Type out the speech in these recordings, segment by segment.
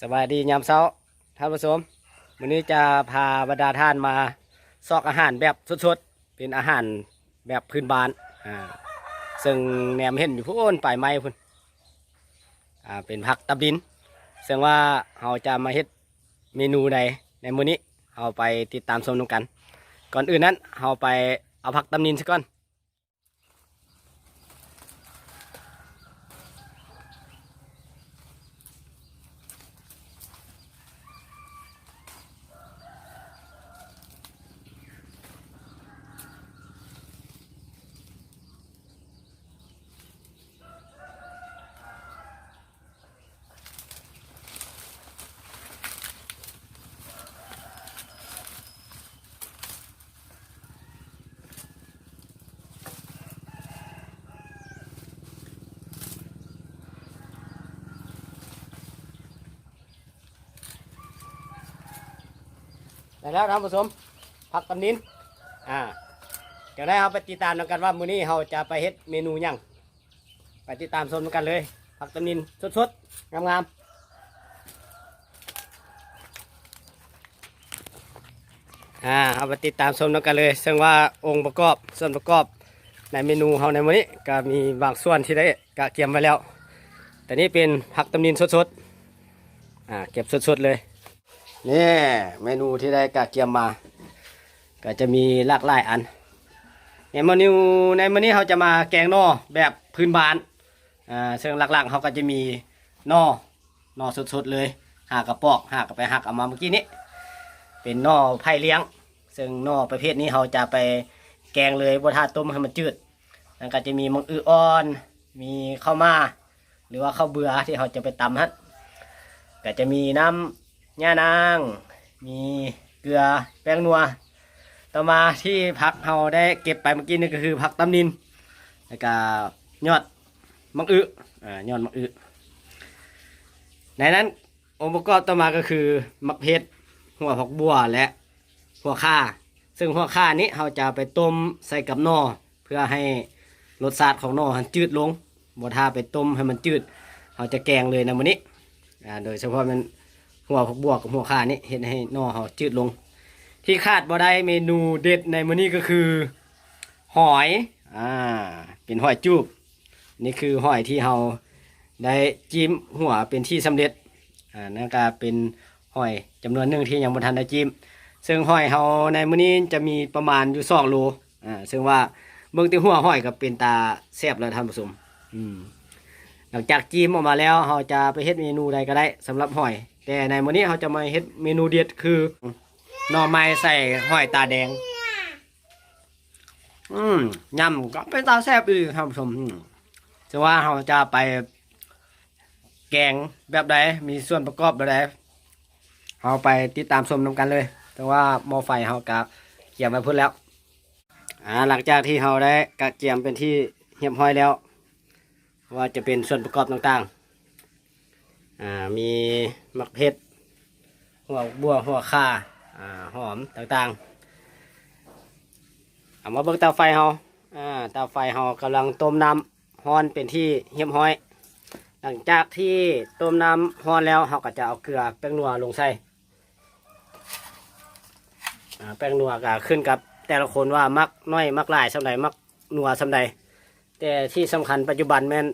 สบายดียามเช้าท่านผู้ชมวันนี้จะพาบรรดาท่านมาซอกอาหารแบบสดๆเป็นอาหารแบบพื้นบ้านซึ่งแนมเห็นอยู่พุ่นปลายไม้พุ่นเป็นผักตับดินซึ่งว่าเราจะมาเฮ็ดเมนูใดในมื้อนี้เราไปติดตามชมกันก่อนอื่นนั้นเราไปเอาผักตับดินซะก่อนได้แล้วท่านผู้ชมผักตับดินเดี๋ยวได้เราไปติดตามกันว่ามื้อนี้เราจะไปเฮ็ดเมนูหยังไปติดตามชมกันเลยผักตับดินสดๆงามๆเอาไปติดตามชมกันเลยซึ่งว่าองค์ประกอบส่วนประกอบในเมนูเราในมื้อนี้ก็มีบางส่วนที่ได้กะเตรียมไว้แล้วแต่นี่เป็นผักตับดินสดๆเก็บสดๆเลยนี่เมนูที่ได้กะเตรียมมาก็จะมีหลากหลายอันในเมนูเขาจะมาแกงหน่อแบบพื้นบ้านซึ่งหลักๆเขาก็จะมีหน่อสดๆเลยหากระปอกหากไปหักเอามาเมื่อกี้นี้เป็นหน่อไผ่เลี้ยงซึ่งหน่อประเภทนี้เขาจะไปแกงเลยบ่ทาต้มให้มันจืดแล้วก็จะมีมังอืออ่อนมีข้าวมาหรือว่าข้าวเบื่อที่เขาจะไปตำฮะก็จะมีน้ำย่านางมีเกลือแป้งนัวต่อมาที่ผักเราได้เก็บไปเมื่อกี้นี่ก็คือผักตำนินแล้วก็ยอดมังอึยอดมังอึในนั้นองค์ประกอบต่อมาก็คือมะเขือหัวผักบัวและหัวข่าซึ่งหัวข่านี้เราจะไปต้มใส่กับหน่อเพื่อให้รสชาติของหน่อมันจืดลงบ่ถ้าไปต้มให้มันจืดเราจะแกงเลยนะมื้อนี้โดยเฉพาะมันหัวผักบัวกับหัวข่านี่เห็นให้หน่อเขาจืดลงที่คาดบ่ได้เมนูเด็ดในมื้อนี้ก็คือหอยเป็นหอยจูบนี่คือหอยที่เราได้จิ้มหัวเป็นที่สำเร็จนั่นก็เป็นหอยจำนวนหนึ่งที่ยังบ่ทันได้จิ้มซึ่งหอยเราในมื้อนี้จะมีประมาณอยู่2 โลซึ่งว่าเบิ่งที่หัวหอยก็เป็นตาแซ่บแล้วท่านผู้ชมหลังจากจิ้มออกมาแล้วเราจะไปเฮ็ดเมนูใดก็ได้สำหรับหอยแต่ในมื้อนี้เราจะมาเฮ็ดเมนูเด็ดคือหน่อไม้ใส่หอยตาแดงยำก็เป็นตาแซ่บอีกท่านผู้ชมจะว่าเราจะไปแกงแบบใดมีส่วนประกอบแบบใดเราไปติดตามชมนำกันเลยแต่ว่าหม้อไฟเราก็เตรียมไว้พุ่นแล้วหลังจากที่เราได้กระเทียมเป็นที่เรียบร้อยแล้วว่าจะเป็นส่วนประกอบต่างๆมีมะเขือหัวบัวหัวข่าหอมต่างๆเอามาเบิ่งเตาไฟเฮาเตาไฟเฮากำลังต้มน้ำร้อนเป็นที่เรียบร้อยหลังจากที่ต้มน้ำร้อนแล้วเราก็จะเอาเกลือแป้งนัวลงใส่แป้งนัวก็ขึ้นกับแต่ละคนว่ามักน้อยมักหลายสำใดมักนัวสำใดแต่ที่สำคัญปัจจุบันแม่น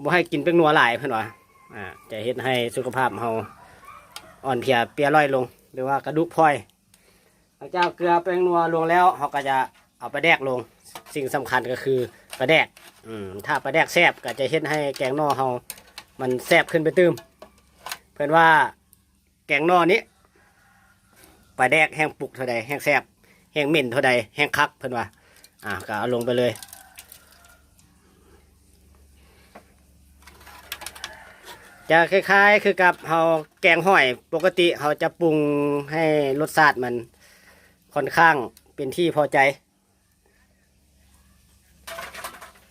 บ่ให้กินแป้งนัวหลายเพิ่นว่าจะเฮ็ดให้สุขภาพเฮาอ่อนเพลียเปียร้อยลงหรือว่ากระดูกพลอยหลังจากเกลือแป้งนัวลงแล้วเราก็จะเอาปลาแดกลงสิ่งสำคัญก็คือปลาแดกถ้าปลาแดกแซ่บก็จะเฮ็ดให้แกงนอเรามันแซ่บขึ้นไปตื้มเพื่อนว่าแกงนอนี้ปลาแดกแห้งปลุกเท่าใดแห้งแซ่บแห้งเหม็นเท่าใดแห้งคักเพื่อนว่าก็เอาลงไปเลยจะคล้ายๆคือกับเราแกงหอยปกติเราจะปรุงให้รสชาติมันค่อนข้างเป็นที่พอใจ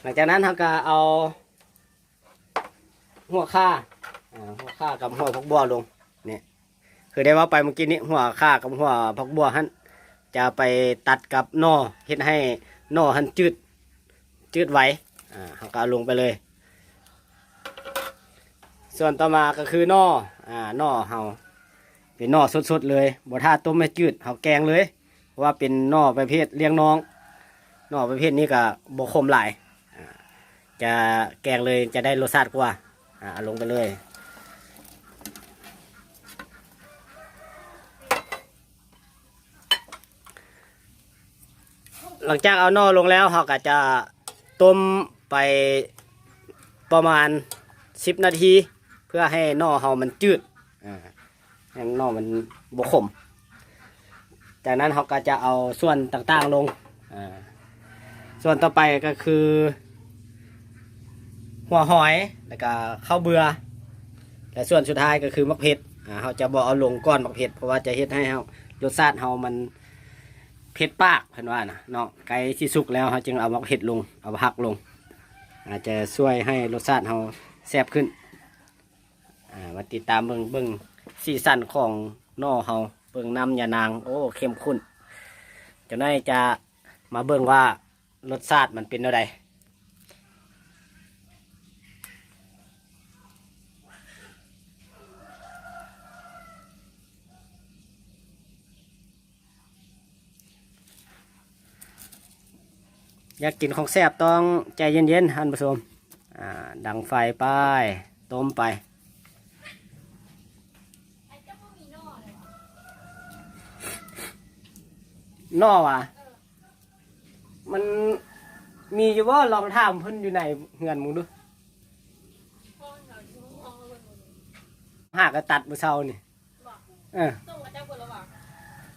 หลังจากนั้นเราก็เอาหัวข่ากับหัวผักบัวลงเนี่ยคือได้ว่าไปเมื่อกี้นี้หัวข่ากับหัวผักบัวหั่นจะไปตัดกับหน่อเฮ็ดให้หน่อหั่นจืดไว้เราก็เอาลงไปเลย ส่วนต่อมาก็คือหน่อหน่อเฮาเป็นหน่อสดๆเลยบ่ท่าต้มให้จืดเฮาแกงเลยเพราะว่าเป็นหน่อประเภทเลี้ยงน้องหน่อประเภทนี้ก็บ่ขมหลายจะแกงเลยจะได้รสชาติกว่าเอาลงไปเลยหลังจากเอาหน่อลงแล้วเราก็จะต้มไปประมาณ10 นาทีเพื่อให้หน่อเฮามันจืดให้หน่อมันบกขมจากนั้นเราก็จะเอาส่วนต่างๆลงส่วนต่อไปก็คือหัวหอยแล้วก็ข้าวเบื่อและส่วนสุดท้ายก็คือมะเขือเราจะบอกเอาลงก้อนมะเขือเพราะว่าจะเฮ็ดให้เรารสชาติเรามันเผ็ดปากเพิ่นว่านะเนาะไก่ที่สุกแล้วเราจึงเอามะเขือลงเอาผักลงอาจจะช่วยให้รสชาติเราแซ่บขึ้นมาติดตามเบิ่งสีสันของหน่อเฮาเบิ่งน้ำยานางโอ้เข้มข้นจะได้จะมาเบิ่งว่ารสชาติมันเป็นอะไรอยากกินของแซ่บต้องใจเย็นๆท่านผู้ชมดังไฟไปต้มไปนอว่ะมันมีอยู่ว่าลองถามเพิ่นอยู่ไหนเฮือนมึงดูหากระตัดมือเช้านี่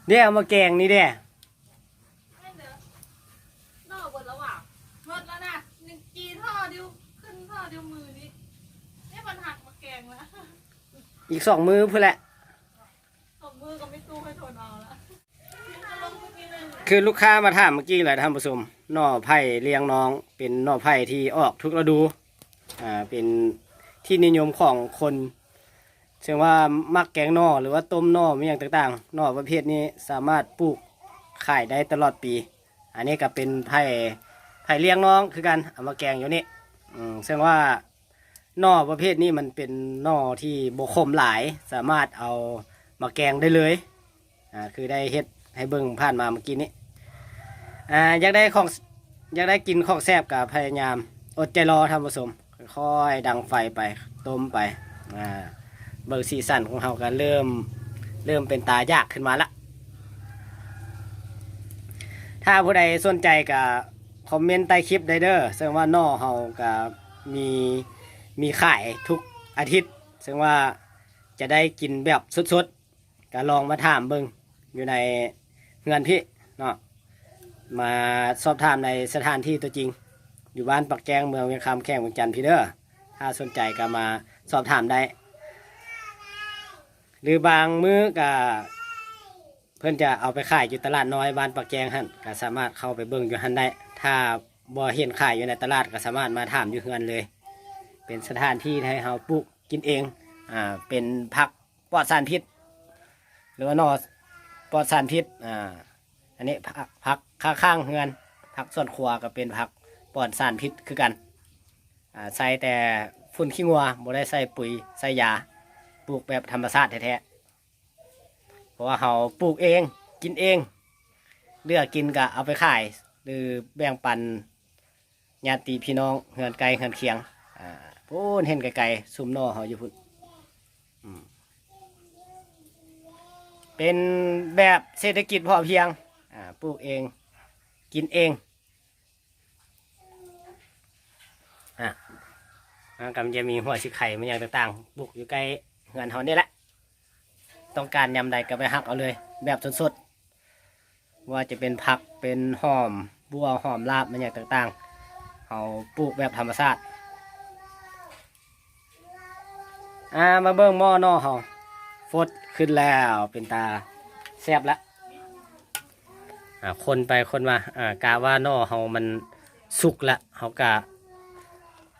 เดี๋ยวเอามาแกงนี่เด้อีก2 มือเพื่อแหละ2 มือก็ไม่สู้ให้ทนเอาละคือลูกค้ามาถามเมื่อกี้แหละท่านผู้ชมหน่อไผ่เลี้ยงน้องเป็นหน่อไผ่ที่ออกทุกฤดูเป็นที่นิยมของคนเชื่อว่ามักแกงหน่อหรือว่าต้มหน่อมีอย่างต่างๆหน่อประเภทนี้สามารถปลูกขายได้ตลอดปีอันนี้ก็เป็นไผ่เลี้ยงน้องคือกันเอามาแกงอยู่นี่เชื่อว่าหน่อประเภทนี้มันเป็นหน่อที่บกคมหลายสามารถเอามาแกงได้เลยคือได้เฮ็ดให้เบิ่งผ่านมาเมื่อกี้นี้อยากได้กินของแซ่บกับพยายามอดใจรอท่านผู้ชมค่อยดังไฟไปต้มไปเบิ่งสีสันของเราก็เริ่มเป็นตายากขึ้นมาละถ้าผู้ใดสนใจก็คอมเมนต์ใต้คลิปได้เด้อซึ่งว่าหน่อเราก็มีขายทุกอาทิตย์ซึ่งว่าจะได้กินแบบสดๆก็ลองมาถามเบิ่งอยู่ในเฮือนพี่เนาะมาสอบถามในสถานที่ตัวจริงอยู่บ้านปักแกงเมืองเวียงคำแข้งเมืองจันทร์พี่เด้อถ้าสนใจก็มาสอบถามได้หรือบางมื้อก็เพื่อนจะเอาไปขายอยู่ตลาดน้อยบ้านปักแกงหั่นก็สามารถเข้าไปเบิ่งอยู่หั่นได้ถ้าบ่เห็นขายอยู่ในตลาดก็สามารถมาถามอยู่เฮือนเลยเป็นสถานที่ให้เราปลูกกินเองเป็นผักปลอดสารพิษหรือว่าหน่อปลอดสารพิษอันนี้ผักข้างเฮือนผักส่วนครัวก็เป็นผักปลอดสารพิษคือกันใส่แต่ฝุ่นขี้งัวบ่ได้ใส่ปุ๋ยใส่ยาปลูกแบบธรรมชาติแท้ๆเพราะว่าเราปลูกเองกินเองเลือกกินก็เอาไปขายหรือแบ่งปันญาติพี่น้องเฮือนไกลเฮือนเคียงพูนเห็นไกลๆซุ่มนอเขาอยู่พุ่นเป็นแบบเศรษฐกิจพอเพียงปลูกเองกินเองก็จะมีหัวชิไข่มันอย่างต่างๆปลูกอยู่ใกล้เฮือนเขานี่แหละต้องการยำใดก็ไปหักเอาเลยแบบสดๆว่าจะเป็นผักเป็นหอมบัวหอมลาบมันอย่างต่างๆเขาปลูกแบบธรรมชาติมาเบิ่งหม้อนอเขาฟดขึ้นแล้วเป็นตาแซ่บแล้วคนไปคนมากะว่านอเขามันสุกละเขากะ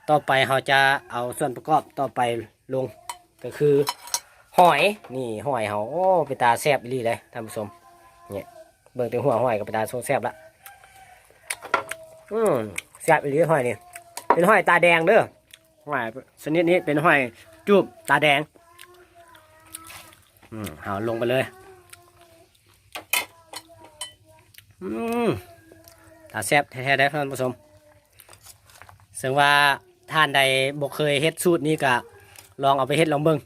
ต่อไปเขาจะเอาส่วนประกอบต่อไปลงก็คือหอยนี่หอยเขาโอ้เป็นตาแซ่บดีเลยท่านผู้ชมเนี่ยเบิ่งแต่หัวหอยกับเป็นตาทรงแซ่บละแซ่บดีหอยนี่เป็นหอยตาแดงเด้อหอยชนิดนี้เป็นหอยปี จุบตาแดงเอาลงไปเลยตาแซ่บแท้ๆได้ท่านผู้ชมซึ่งว่าท่านใดบ่เคยเฮ็ดสูตรนี้ก็ลองเอาไปเฮ็ดลองเบิ่ง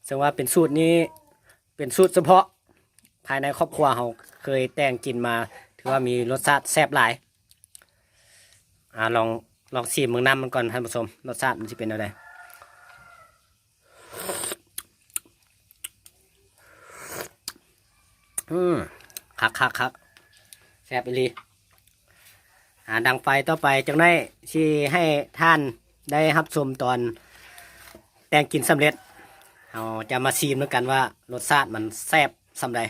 ซึ่งว่าเป็นสูตรนี้เป็นสูตรเฉพาะภายในครอบครัวเราเคยแต่งกินมาถือว่ามีรสชาติแซ่บหลายลองชิมเมืองน้ำมันก่อนท่านผู้ชมรสชาติมันจะเป็นอะไรคักแซ่บอีหลีดังไฟต่อไปจังได้ที่ให้ท่านได้รับชมตอนแต่งกินสำเร็จเราจะมาชิมด้วยกันว่ารสชาติมันแซ่บสำใด